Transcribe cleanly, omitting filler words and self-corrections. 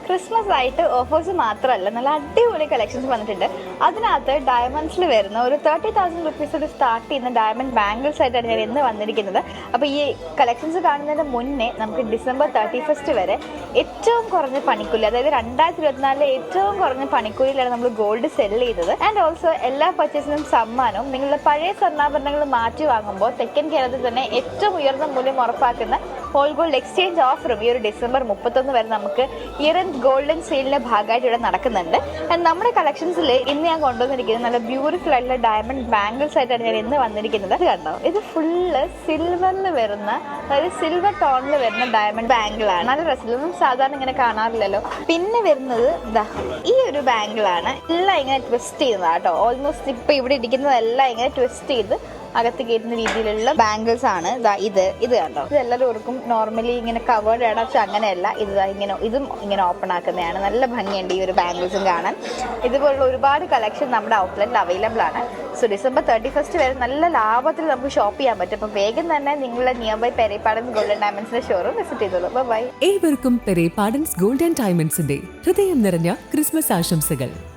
Christmas ആയിട്ട് offers മാത്രമല്ല നല്ല അടിപൊളി കളക്ഷൻസ് വന്നിട്ടുണ്ട്. അതിനകത്ത് ഡയമണ്ട്സിൽ വരുന്ന ഒരു 30,000 റുപ്പീസിൽ സ്റ്റാർട്ട് ചെയ്യുന്ന ഡയമണ്ട് ബാംഗിൾസ് ആയിട്ടാണ് ഞാൻ ഇന്ന് വന്നിരിക്കുന്നത്. അപ്പോൾ ഈ കളക്ഷൻസ് കാണുന്നതിന് മുന്നേ നമുക്ക് ഡിസംബർ 31 വരെ ഏറ്റവും കുറഞ്ഞ പണിക്കൂലി, അതായത് 2024 ഏറ്റവും കുറഞ്ഞ പണിക്കൂലിയിലാണ് നമ്മൾ ഗോൾഡ് സെല് ചെയ്തത്. ആൻഡ് ഓൾസോ എല്ലാ പർച്ചേസിനും സമ്മാനവും നിങ്ങളുടെ പഴയ സ്വർണ്ണാഭരണങ്ങൾ മാറ്റി വാങ്ങുമ്പോൾ തെക്കൻ കേരളത്തിൽ തന്നെ ഏറ്റവും ഉയർന്ന മൂല്യം ഉറപ്പാക്കുന്ന ഹോൾ ഗോൾഡ് എക്സ്ചേഞ്ച് ഓഫറും ഈ ഒരു ഡിസംബർ 31 വരെ നമുക്ക് ഇയർ ആൻഡ് ഗോൾഡൻ സെയിലിന്റെ ഭാഗമായിട്ട് ഇവിടെ നടക്കുന്നുണ്ട്. നമ്മുടെ കളക്ഷൻസിൽ ഇന്ന് ഞാൻ കൊണ്ടുവന്നിരിക്കുന്നത് നല്ല ബ്യൂട്ടിഫുൾ ആയിട്ടുള്ള ഡയമണ്ട് ബാംഗിൾസ് ആയിട്ടാണ് ഞാൻ ഇന്ന് വന്നിരിക്കുന്നത്. ഇത് കണ്ടോ, ഇത് ഫുള്ള് സിൽവറിൽ വരുന്ന, അതായത് സിൽവർ ടോണിൽ വരുന്ന ഡയമണ്ട് ബാംഗിളാണ്. നല്ല രസമില്ല, സാധാരണ ഇങ്ങനെ കാണാറില്ലല്ലോ. പിന്നെ വരുന്നത് ഈ ഒരു ബാംഗിളാണ്. എല്ലാം ഇങ്ങനെ ട്വിസ്റ്റ് ചെയ്യുന്നതാണ് കേട്ടോ. ഓൾമോസ്റ്റ് ഇപ്പൊ ഇവിടെ ഇരിക്കുന്നതെല്ലാം ഇങ്ങനെ ട്വിസ്റ്റ് ചെയ്ത് അകത്ത് കയറ്റുന്ന രീതിയിലുള്ള ബാംഗിൾസ് ആണ്. ഇത് കണ്ടോ, ഇത് എല്ലാവർക്കും നോർമലി ഇങ്ങനെ കവേർഡ് ആണ്, പക്ഷെ അങ്ങനെയല്ല. ഇതും ഇങ്ങനെ ഓപ്പൺ ആക്കുന്നതാണ്. നല്ല ഭംഗിയുണ്ട് ഈ ഒരു ബാംഗിൾസും കാണാൻ. ഇതുപോലുള്ള ഒരുപാട് കളക്ഷൻ നമ്മുടെ ഔട്ട്ലെറ്റിൽ അവൈലബിൾ ആണ്. സോ ഡിസംബർ 31 വരെ നല്ല ലാഭത്തിൽ നമുക്ക് ഷോപ്പ് ചെയ്യാൻ പറ്റും. അപ്പം വേഗം തന്നെ നിങ്ങളുടെ നിയർ ബൈ പെരേപാടൻസ് ഗോൾഡൻ ഡയമണ്ട്സിന്റെ ഷോറൂം വിസിറ്റ് ചെയ്തോളൂ. ബൈ. ഏവർക്കും പെരേപാടൻസ് ഗോൾഡൻ ഡയമണ്ട്സിന്റെ ഹൃദയം നിറഞ്ഞ ക്രിസ്മസ് ആശംസകൾ.